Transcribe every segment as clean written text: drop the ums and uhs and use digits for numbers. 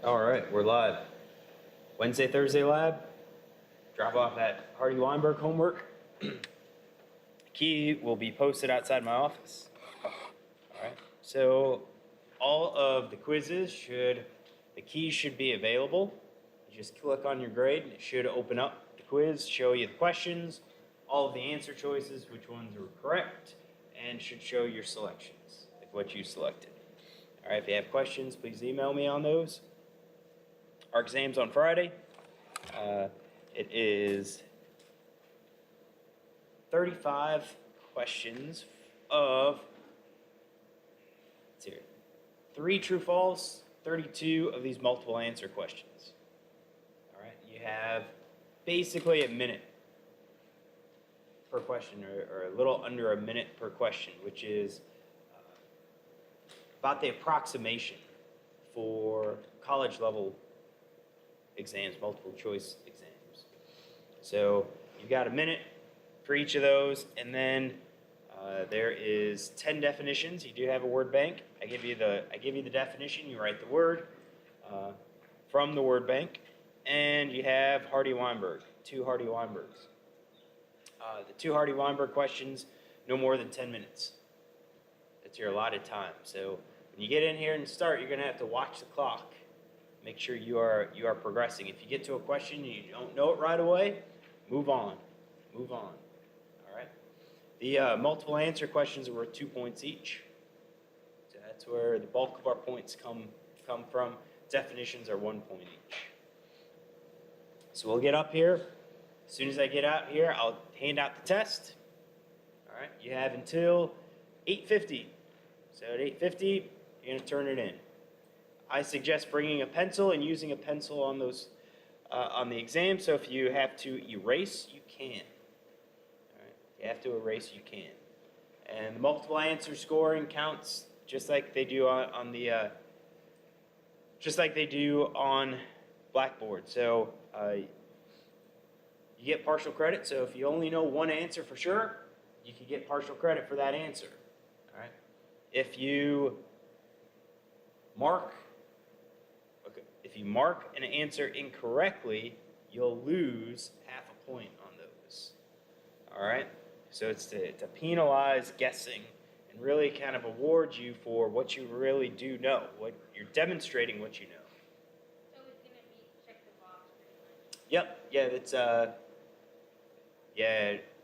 All right, we're live. Wednesday, Thursday lab. Drop off that Hardy-Weinberg homework. Key will be posted outside my office. All right, so all of the quizzes the keys should be available. You just click on your grade and it should open up the quiz, show you the questions, all of the answer choices, which ones were correct, and should show your selections, like what you selected. All right, if you have questions, please email me on those. Our exam's on Friday. It is 35 questions of, let's see here, 3 true false, 32 of these multiple answer questions. All right, you have basically a minute per question, or a little under a minute per question, which is about the approximation for college level exams, multiple choice exams. So you've got a minute for each of those, and then there is 10 definitions. You do have a word bank. I give you the definition. You write the word from the word bank, and you have Hardy-Weinberg, 2 Hardy-Weinbergs. The 2 Hardy-Weinberg questions, no more than 10 minutes. That's your allotted time. So when you get in here and start, you're going to have to watch the clock. Make sure you are progressing. If you get to a question and you don't know it right away, move on. Move on. All right. The multiple answer questions are worth 2 points each. So that's where the bulk of our points come from. Definitions are 1 point each. So we'll get up here. As soon as I get out here, I'll hand out the test. All right. You have until 8:50. So at 8:50, you're going to turn it in. I suggest bringing a pencil and using a pencil on those on the exam. So if you have to erase, you can. All right. If you have to erase, you can. And the multiple answer scoring counts just like they do on Blackboard. So you get partial credit. So if you only know one answer for sure, you can get partial credit for that answer. All right. If you mark an answer incorrectly, you'll lose half a point on those. All right? So it's to penalize guessing and really kind of award you for what you really do know. What you're demonstrating what you know. So it's going to be check the box pretty much. Yep. Yeah, it's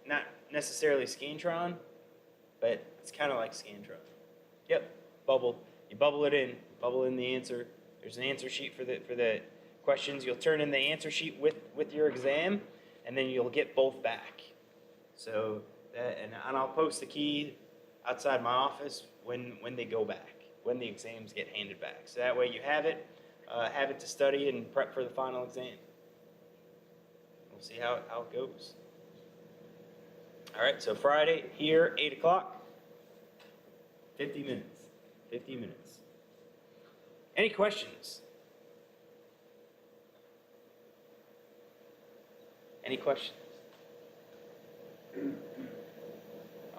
not necessarily Scantron, but it's kind of like Scantron. Yep. Bubble. You bubble it in. Bubble in the answer. There's an answer sheet for the questions. You'll turn in the answer sheet with your exam, and then you'll get both back. So and I'll post the key outside my office when they go back, when the exams get handed back. So that way you have it to study and prep for the final exam. We'll see how it goes. All right. So Friday here, 8 o'clock. 50 minutes. 50 minutes. Any questions? Any questions?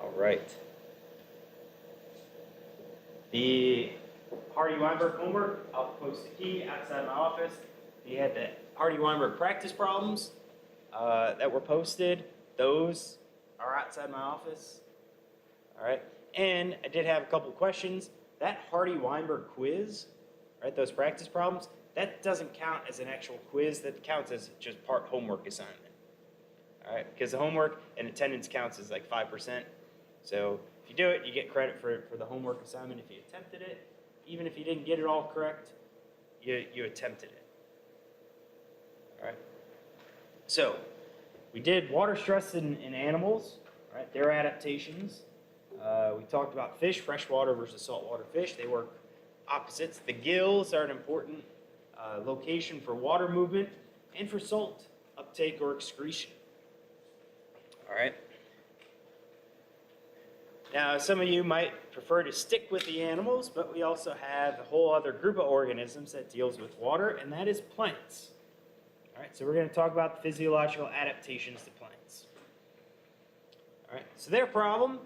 All right. The Hardy-Weinberg homework, I'll post the key outside my office. You had the Hardy-Weinberg practice problems that were posted. Those are outside my office. All right. And I did have a couple questions. That Hardy-Weinberg quiz, right, those practice problems, that doesn't count as an actual quiz. That counts as just part homework assignment. All right, because the homework and attendance counts as like 5%. So if you do it, you get credit for the homework assignment if you attempted it. Even if you didn't get it all correct, you attempted it. All right. So we did water stress in animals, right? Their adaptations. We talked about fish, freshwater versus saltwater fish. They work opposites. The gills are an important location for water movement and for salt uptake or excretion. All right. Now, some of you might prefer to stick with the animals, but we also have a whole other group of organisms that deals with water, and that is plants. All right, so we're going to talk about the physiological adaptations to plants. All right, so their problem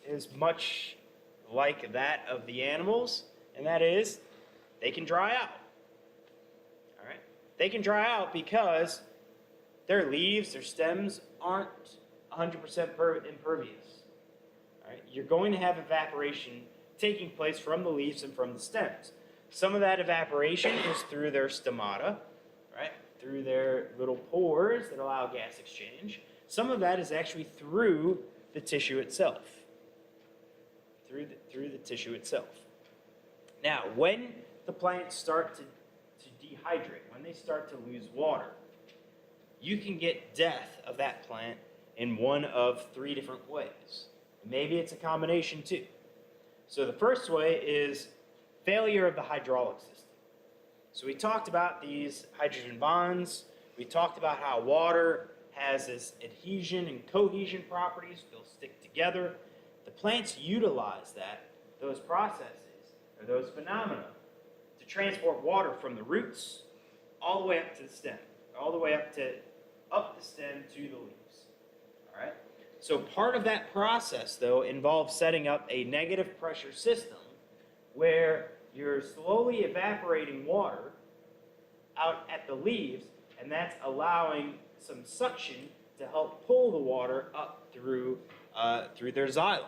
is much like that of the animals, and that is they can dry out. All right? They can dry out because their leaves, their stems aren't 100% impervious. All right? You're going to have evaporation taking place from the leaves and from the stems. Some of that evaporation is through their stomata, right? Through their little pores that allow gas exchange. Some of that is actually through the tissue itself. Through the tissue itself. Now, when the plants start to dehydrate, when they start to lose water, you can get death of that plant in one of 3 different ways. Maybe it's a combination too. So the first way is failure of the hydraulic system. So we talked about these hydrogen bonds. We talked about how water has this adhesion and cohesion properties. They'll stick together. The plants utilize those processes, or those phenomena, to transport water from the roots all the way up to the stem, all the way up the stem to the leaves. All right? So part of that process, though, involves setting up a negative pressure system where you're slowly evaporating water out at the leaves, and that's allowing some suction to help pull the water up through their xylem.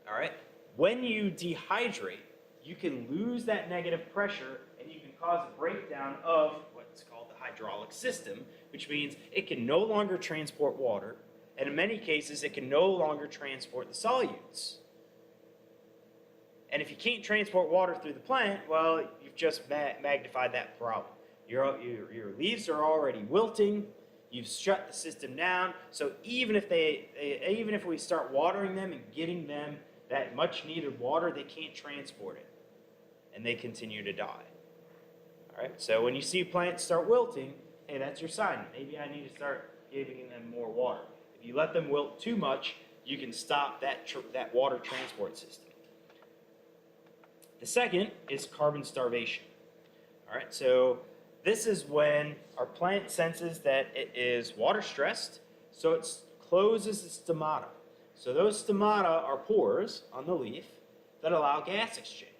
All right? When you dehydrate, you can lose that negative pressure, and you can cause a breakdown of what's called the hydraulic system, which means it can no longer transport water, and in many cases, it can no longer transport the solutes. And if you can't transport water through the plant, well, you've just magnified that problem. Your leaves are already wilting. You've shut the system down. So even if we start watering them and getting them that much needed water, they can't transport it, and they continue to die. All right. So when you see plants start wilting, hey, that's your sign. Maybe I need to start giving them more water. If you let them wilt too much, you can stop that water transport system. The second is carbon starvation. All right, so this is when our plant senses that it is water stressed, so it closes its stomata. So those stomata are pores on the leaf that allow gas exchange.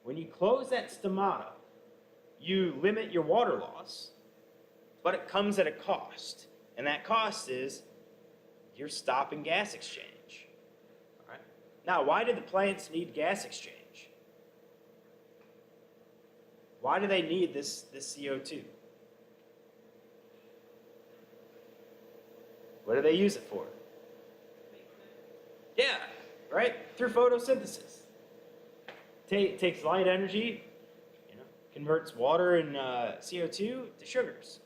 When you close that stomata, you limit your water loss, but it comes at a cost. And that cost is you're stopping gas exchange. All right? Now, why do the plants need gas exchange? Why do they need this CO2? What do they use it for? Yeah, right? Through photosynthesis. Takes light energy, converts water and CO2 to sugars.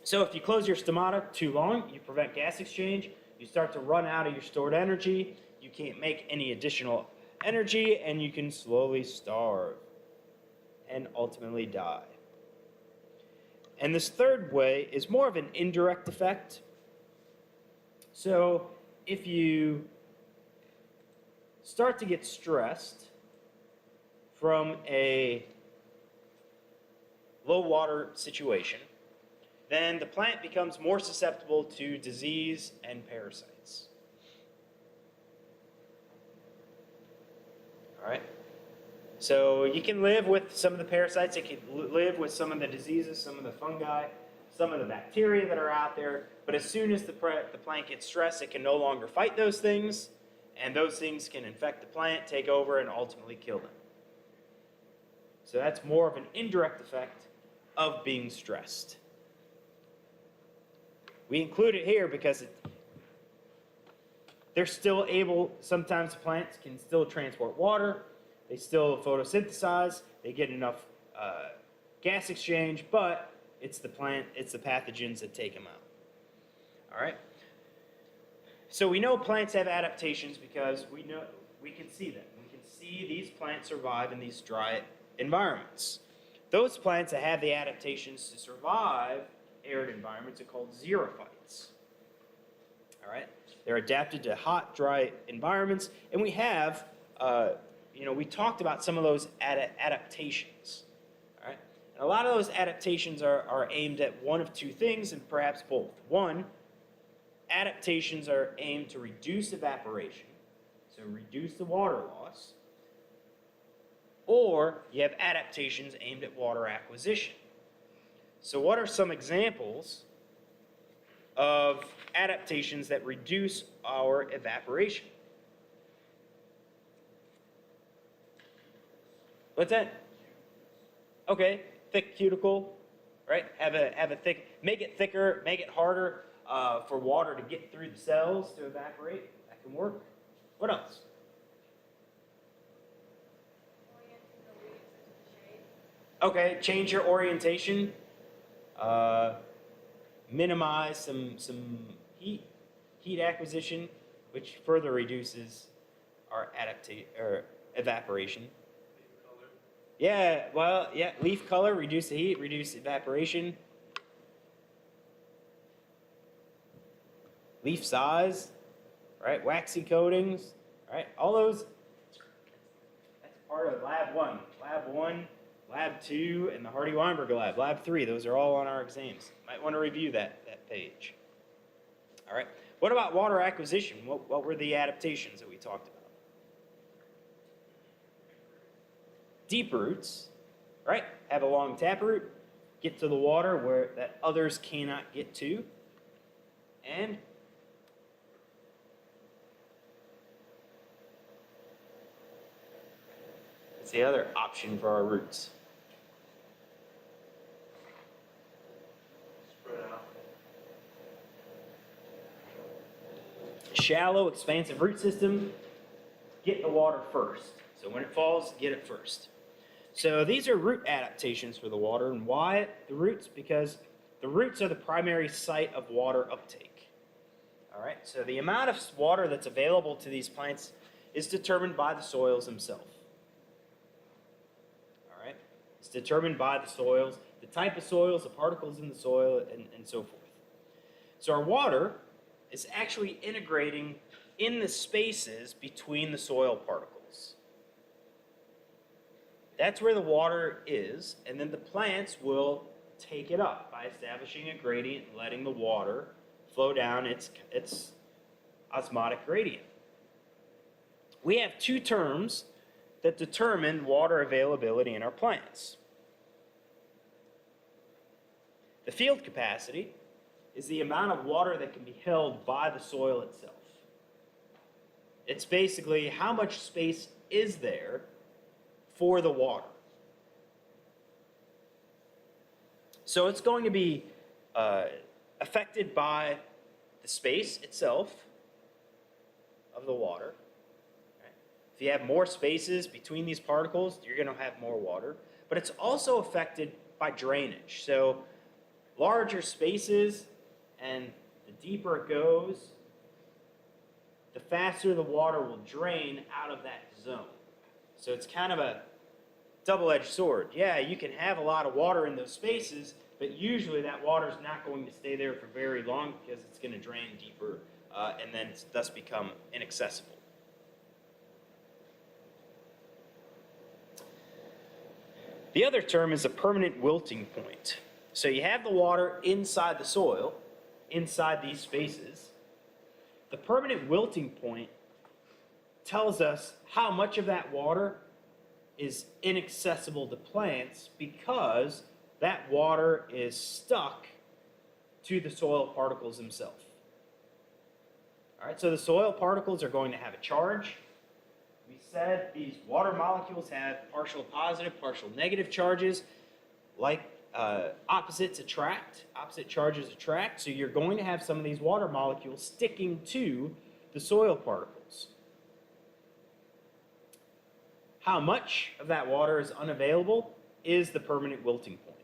So if you close your stomata too long, you prevent gas exchange, you start to run out of your stored energy, you can't make any additional energy, and you can slowly starve and ultimately die. And this third way is more of an indirect effect. So if you start to get stressed from a low water situation, then the plant becomes more susceptible to disease and parasites. All right? So you can live with some of the parasites, you can live with some of the diseases, some of the fungi, some of the bacteria that are out there, but as soon as the plant gets stressed, it can no longer fight those things, and those things can infect the plant, take over, and ultimately kill them. So that's more of an indirect effect of being stressed. We include it here because they're still able, sometimes plants can still transport water, they still photosynthesize, they get enough gas exchange, but it's the pathogens that take them out. All right? So we know plants have adaptations because we can see them. We can see these plants survive in these dry environments. Those plants that have the adaptations to survive arid environments are called xerophytes. All right? They're adapted to hot, dry environments, and we have, we talked about some of those adaptations. All right? And a lot of those adaptations are aimed at one of two things, and perhaps both. One, adaptations are aimed to reduce evaporation, so reduce the water loss. Or you have adaptations aimed at water acquisition. So what are some examples of adaptations that reduce our evaporation? What's that? Okay, thick cuticle, right? Have a thick, make it thicker, make it harder for water to get through the cells to evaporate. That can work. What else? Orienting the leaves into the shade. Okay, change your orientation. Minimize some heat acquisition, which further reduces our evaporation. Yeah, well, yeah, leaf color, reduce the heat, reduce evaporation. Leaf size, right? Waxy coatings, right? All those, that's part of Lab 1. Lab 1, Lab 2, and the Hardy-Weinberger Lab. Lab 3, those are all on our exams. Might want to review that page. All right, what about water acquisition? What were the adaptations that we talked about? Deep roots, right? Have a long taproot, get to the water where that others cannot get to, and it's the other option for our roots. Spread out. Shallow, expansive root system, get the water first. So when it falls, get it first. So these are root adaptations for the water. And why the roots? Because the roots are the primary site of water uptake. All right, so the amount of water that's available to these plants is determined by the soils themselves. All right, it's determined by the soils, the type of soils, the particles in the soil, and so forth. So our water is actually integrating in the spaces between the soil particles. That's where the water is, and then the plants will take it up by establishing a gradient and letting the water flow down its osmotic gradient. We have two terms that determine water availability in our plants. The field capacity is the amount of water that can be held by the soil itself. It's basically how much space is there for the water. So it's going to be affected by the space itself of the water. Right? If you have more spaces between these particles, you're going to have more water. But it's also affected by drainage. So larger spaces and the deeper it goes, the faster the water will drain out of that zone. So it's kind of a double-edged sword. Yeah, you can have a lot of water in those spaces, but usually that water is not going to stay there for very long because it's going to drain deeper and then thus become inaccessible. The other term is a permanent wilting point. So you have the water inside the soil, inside these spaces. The permanent wilting point tells us how much of that water is inaccessible to plants because that water is stuck to the soil particles themselves. All right, so the soil particles are going to have a charge. We said these water molecules have partial positive, partial negative charges. Like opposites attract, opposite charges attract. So you're going to have some of these water molecules sticking to the soil particles. How much of that water is unavailable is the permanent wilting point.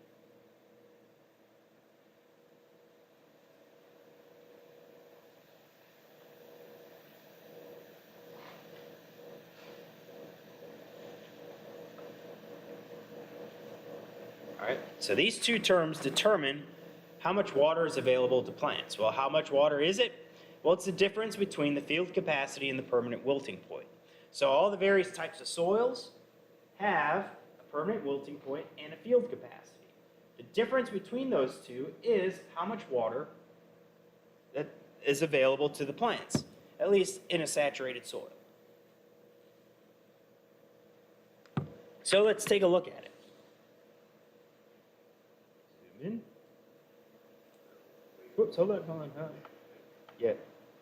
All right, so these two terms determine how much water is available to plants. Well, how much water is it? Well, it's the difference between the field capacity and the permanent wilting point. So all the various types of soils have a permanent wilting point and a field capacity. difference between those two is how much water that is available to the plants, at least in a saturated soil. So let's take a look at it. Zoom in. Whoops, hold on. Yeah,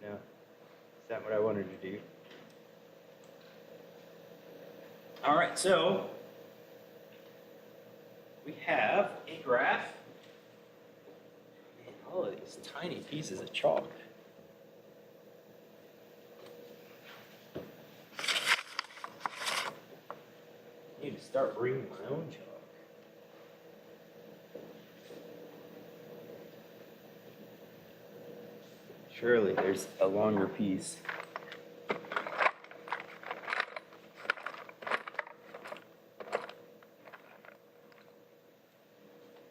no, it's not what I wanted to do. All right, so we have a graph. Man, all of these tiny pieces of chalk. I need to start bringing my own chalk. Surely there's a longer piece.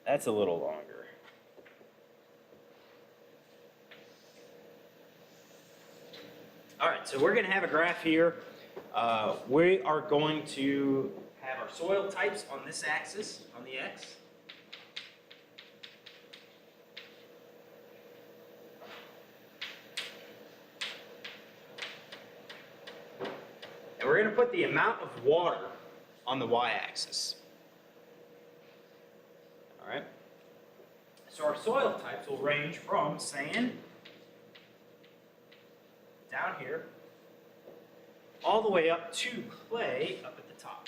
That's a little longer. All right, so we're going to have a graph here. We are going to have our soil types on this axis, on the X. And we're going to put the amount of water on the Y-axis. All right. So our soil types will range from sand down here all the way up to clay up at the top.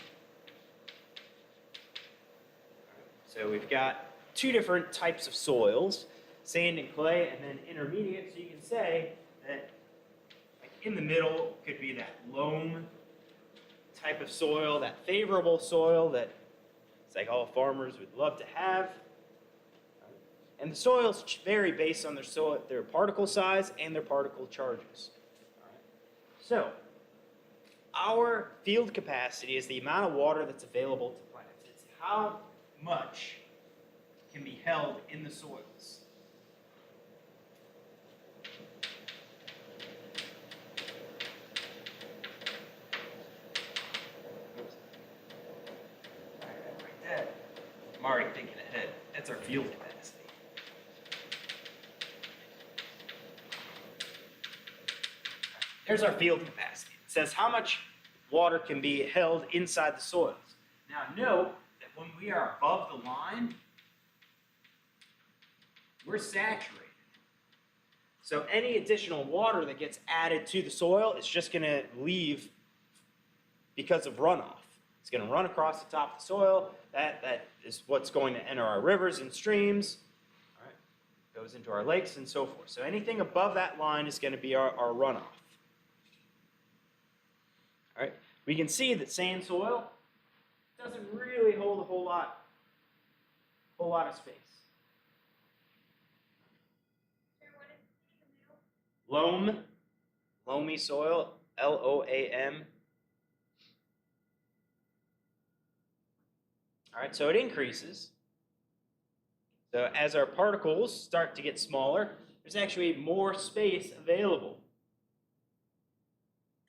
So we've got two different types of soils, sand and clay, and then intermediate. So you can say that like in the middle could be that loam type of soil, that favorable soil that it's like all farmers would love to have. And the soils vary based on their particle size and their particle charges. So, our field capacity is the amount of water that's available to plants. It's how much can be held in the soils. Like that. I'm already thinking ahead. That's our field capacity. Here's our field capacity. It says how much water can be held inside the soils. Now note that when we are above the line, we're saturated. So any additional water that gets added to the soil is just going to leave because of runoff. It's going to run across the top of the soil. That is what's going to enter our rivers and streams. All right. Goes into our lakes and so forth. So anything above that line is going to be our runoff. All right. We can see that sand soil doesn't really hold a whole lot of space. Loam, loamy soil, L-O-A-M. All right, so it increases. So as our particles start to get smaller, there's actually more space available.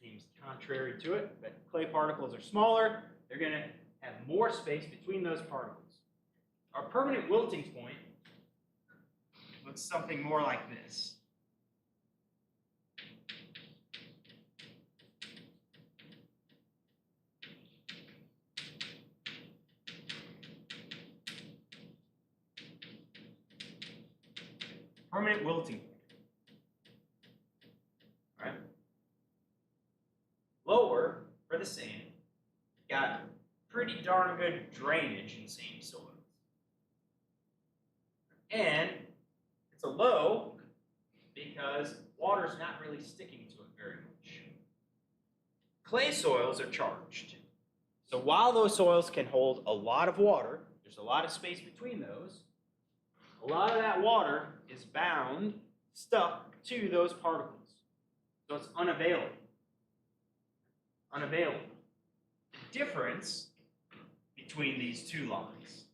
Seems contrary to it, but clay particles are smaller. They're going to have more space between those particles. Our permanent wilting point looks something more like this. Permanent wilting point. All right. Lower for the sand, got pretty darn good drainage in sand soils. And it's a low because water's not really sticking to it very much. Clay soils are charged. So while those soils can hold a lot of water, there's a lot of space between those, a lot of that water is bound, stuck to those particles. So it's unavailable. Unavailable. The difference between these two lines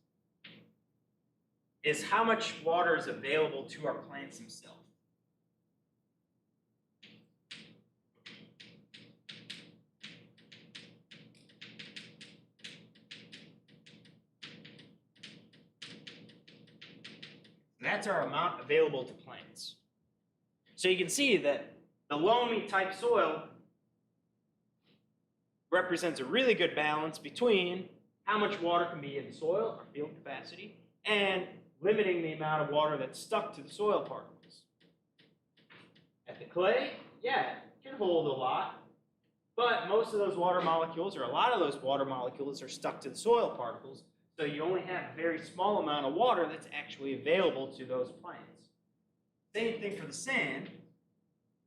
is how much water is available to our plants themselves. That's our amount available to plants. So you can see that the loamy type soil represents a really good balance between how much water can be in the soil, our field capacity, and limiting the amount of water that's stuck to the soil particles. At the clay, yeah, it can hold a lot, but most of those water molecules, or a lot of those water molecules, are stuck to the soil particles, so you only have a very small amount of water that's actually available to those plants. Same thing for the sand.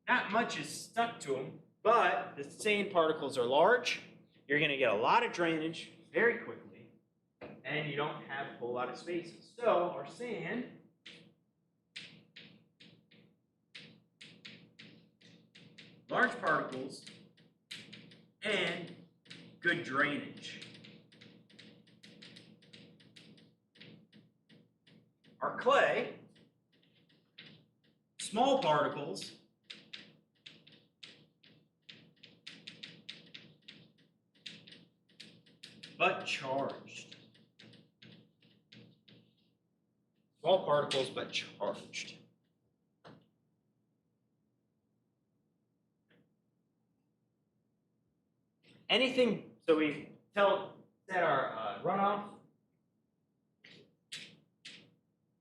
Not much is stuck to them, but the sand particles are large. You're going to get a lot of drainage very quickly, and you don't have a whole lot of spaces. So our sand large particles and good drainage. Our clay, small particles, but charged. Small particles, but charged. Anything, so we set our runoff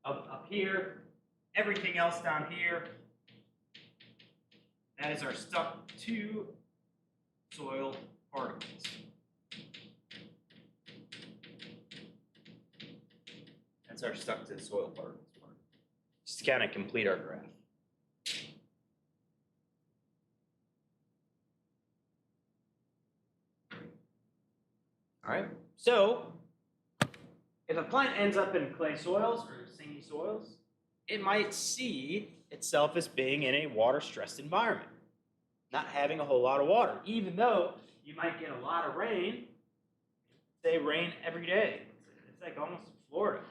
up here, everything else down here, that is our stuck to soil particles. That's our stuck to the soil particles part. Just to kind of complete our graph. All right, so if a plant ends up in clay soils or sandy soils, it might see itself as being in a water-stressed environment, not having a whole lot of water, even though you might get a lot of rain, say rain every day. It's like almost Florida.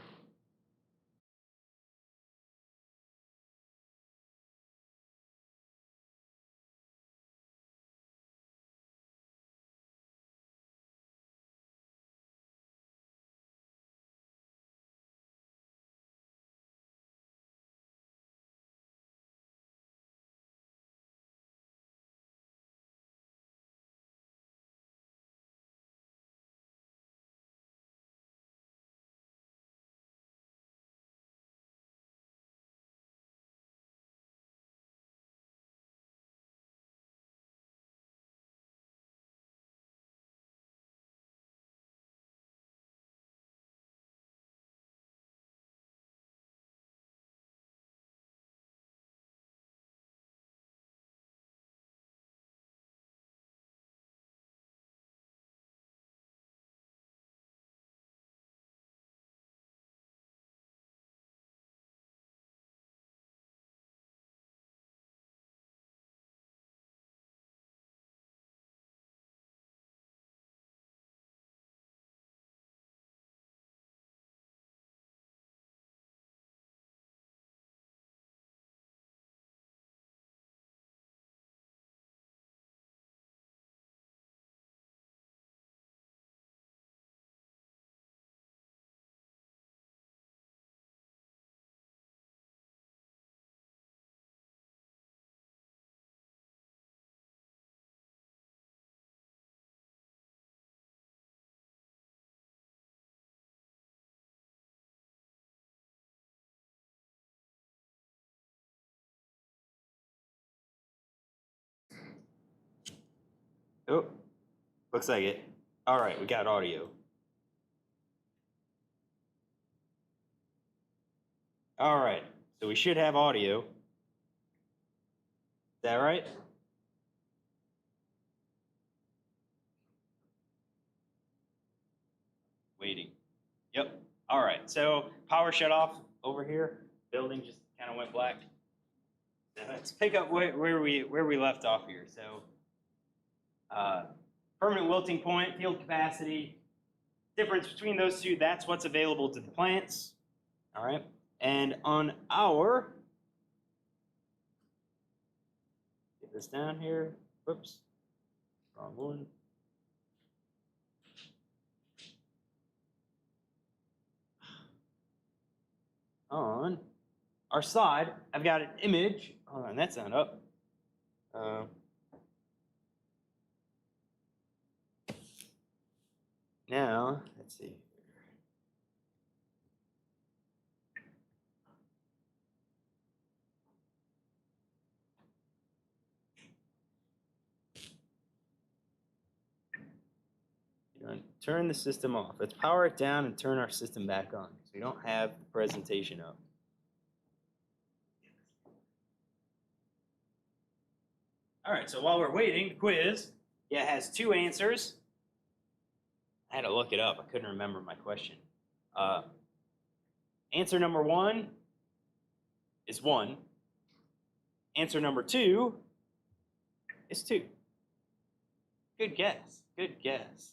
Oh, looks like it. All right, we got audio. All right, so we should have audio. Is that right? Waiting. Yep. All right, so power shut off over here. Building just kind of went black. So let's pick up where we left off here. So permanent wilting point, field capacity, difference between those two, that's what's available to the plants. All right, and on our, get this down here, whoops, wrong one. On our slide, I've got an image. Hold on, that's not up. Now, let's see. Turn the system off. Let's power it down and turn our system back on so we don't have the presentation up. All right, so while we're waiting, the quiz, yeah, it has 2 answers. I had to look it up. I couldn't remember my question. Answer number 1 is 1. Answer number 2 is 2. Good guess. Good guess.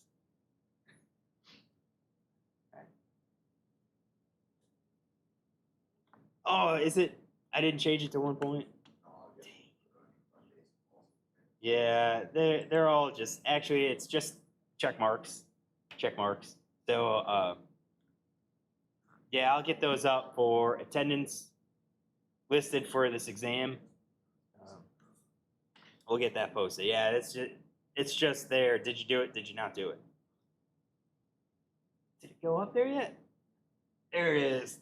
Oh, is it? I didn't change it to 1 point. Yeah, they're all just, actually it's just check marks. So yeah, I'll get those up for attendance listed for this exam. We'll get that posted. Yeah, it's just there. Did you do it? Did you not do it? Did it go up there yet? There it is.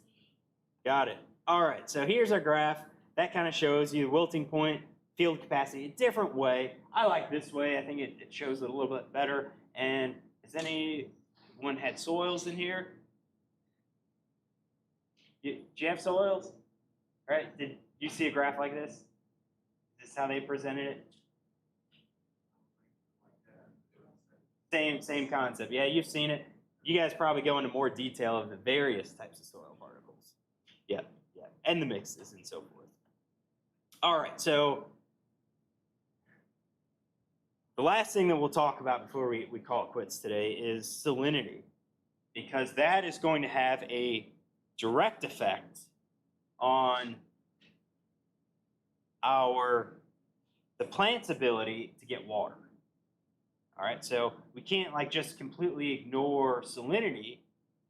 Got it. All right, so here's our graph. That kind of shows you wilting point, field capacity, a different way. I like this way. I think it shows it a little bit better. And has anyone had soils in here? Do you have soils? All right, did you see a graph like this? Is this how they presented it? Same concept. Yeah, you've seen it. You guys probably go into more detail of the various types of soil particles. Yeah, and the mixes and so forth. All right, so the last thing that we'll talk about before we call it quits today is salinity, because that is going to have a direct effect on the plant's ability to get water. All right, so we can't just completely ignore salinity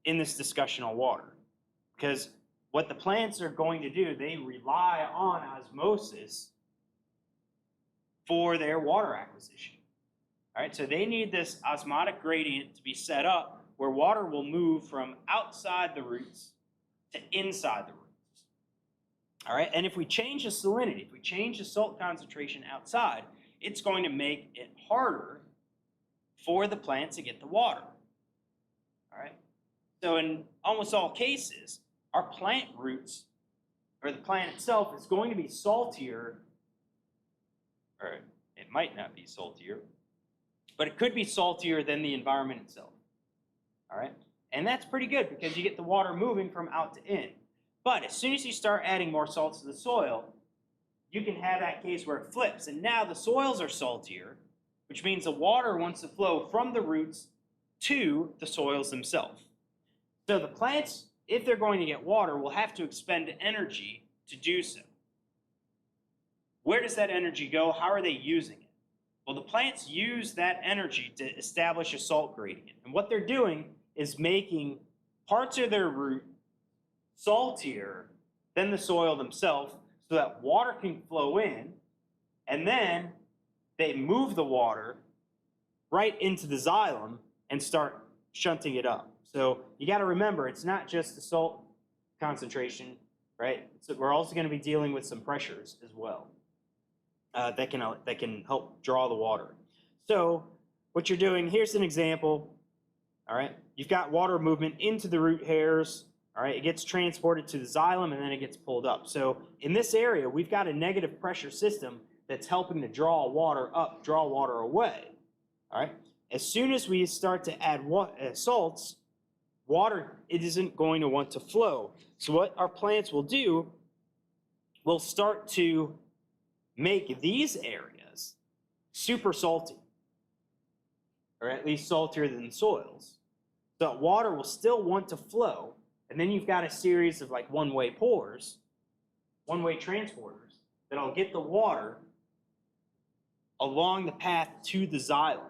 in this discussion on water, because what the plants are going to do, they rely on osmosis for their water acquisition. All right, so they need this osmotic gradient to be set up where water will move from outside the roots to inside the roots. All right, and if we change the salinity, if we change the salt concentration outside, it's going to make it harder for the plant to get the water. All right, so in almost all cases, our plant roots, or the plant itself, is going to be saltier, or it might not be saltier, but it could be saltier than the environment itself. All right, and that's pretty good because you get the water moving from out to in. But as soon as you start adding more salts to the soil, you can have that case where it flips, and now the soils are saltier, which means the water wants to flow from the roots to the soils themselves. So the plants, if they're going to get water, will have to expend energy to do so. Where does that energy go? How are they using it? Well, the plants use that energy to establish a salt gradient. And what they're doing is making parts of their root saltier than the soil themselves so that water can flow in, and then they move the water right into the xylem and start shunting it up. So you got to remember, it's not just the salt concentration, right? So we're also going to be dealing with some pressures as well that can help draw the water. So what you're doing, here's an example. All right, you've got water movement into the root hairs. All right, it gets transported to the xylem and then it gets pulled up. So in this area, we've got a negative pressure system that's helping to draw water up, draw water away. All right, as soon as we start to add salts, water, it isn't going to want to flow. So what our plants will do, will start to make these areas super salty, or at least saltier than soils. So water will still want to flow, and then you've got a series of one-way pores, one-way transporters, that'll get the water along the path to the xylem.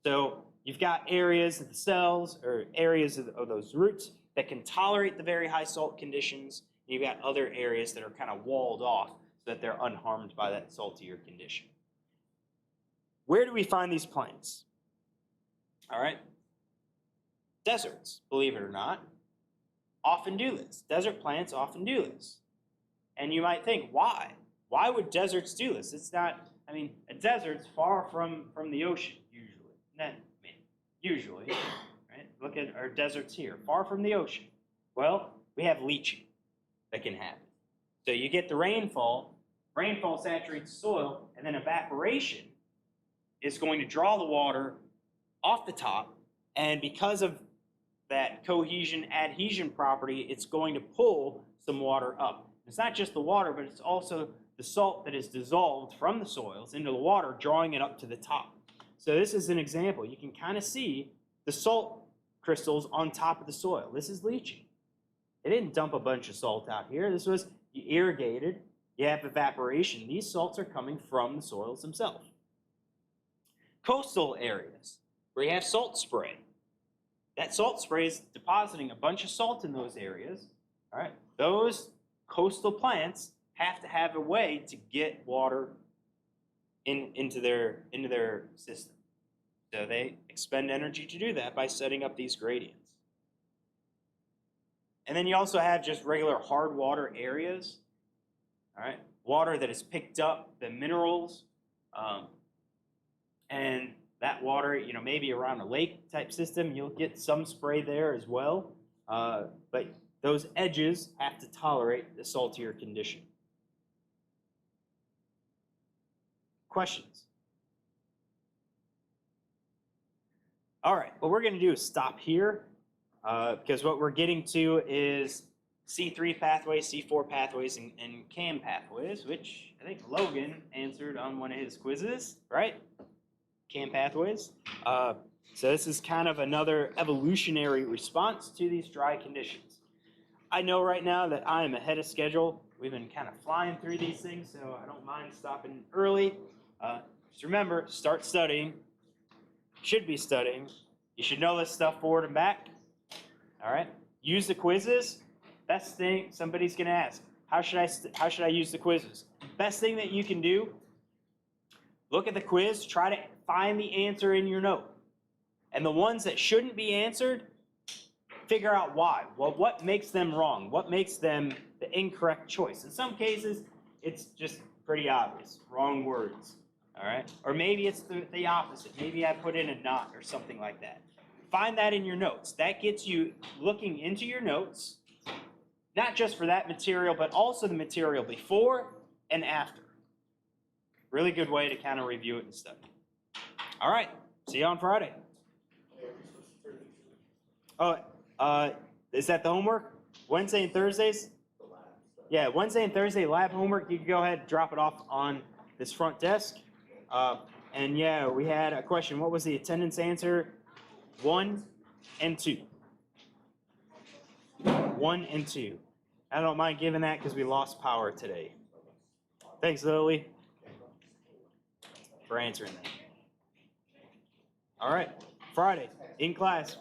So you've got areas of the cells or areas of those roots that can tolerate the very high salt conditions. You've got other areas that are kind of walled off so that they're unharmed by that saltier condition. Where do we find these plants? All right. Deserts, believe it or not, often do this. Desert plants often do this. And you might think, why? Why would deserts do this? It's not, I mean, a desert's far from the ocean, usually. Usually, right? Look at our deserts here, far from the ocean. Well, we have leaching that can happen. So you get the rainfall saturates the soil, and then evaporation is going to draw the water off the top, and because of that cohesion-adhesion property, it's going to pull some water up. It's not just the water, but it's also the salt that is dissolved from the soils into the water, drawing it up to the top. So this is an example. You can kind of see the salt crystals on top of the soil. This is leaching. They didn't dump a bunch of salt out here. This was, you irrigated, you have evaporation. These salts are coming from the soils themselves. Coastal areas where you have salt spray. That salt spray is depositing a bunch of salt in those areas. All right, those coastal plants have to have a way to get water into their system. So they expend energy to do that by setting up these gradients. And then you also have just regular hard water areas. All right, water that has picked up the minerals, and that water, maybe around a lake type system, you'll get some spray there as well. But those edges have to tolerate the saltier condition. Questions? All right, what we're going to do is stop here because what we're getting to is C3 pathways, C4 pathways, and CAM pathways, which I think Logan answered on one of his quizzes, right? CAM pathways. So this is kind of another evolutionary response to these dry conditions. I know right now that I am ahead of schedule. We've been kind of flying through these things, so I don't mind stopping early. Just remember, start studying. Should be studying. You should know this stuff forward and back. All right. Use the quizzes. Best thing somebody's going to ask. How should I use the quizzes? Best thing that you can do. Look at the quiz. Try to find the answer in your note. And the ones that shouldn't be answered, figure out why. Well, what makes them wrong? What makes them the incorrect choice? In some cases, it's just pretty obvious. Wrong words. All right? Or maybe it's the opposite. Maybe I put in a not or something like that. Find that in your notes. That gets you looking into your notes, not just for that material, but also the material before and after. Really good way to kind of review it and study. All right. See you on Friday. Oh, is that the homework? Wednesday and Thursdays? Yeah, Wednesday and Thursday lab homework. You can go ahead and drop it off on this front desk. And yeah, we had a question. What was the attendance answer? 1 and 2. 1 and 2. I don't mind giving that because we lost power today. Thanks, Lily, for answering that. All right, Friday, in class.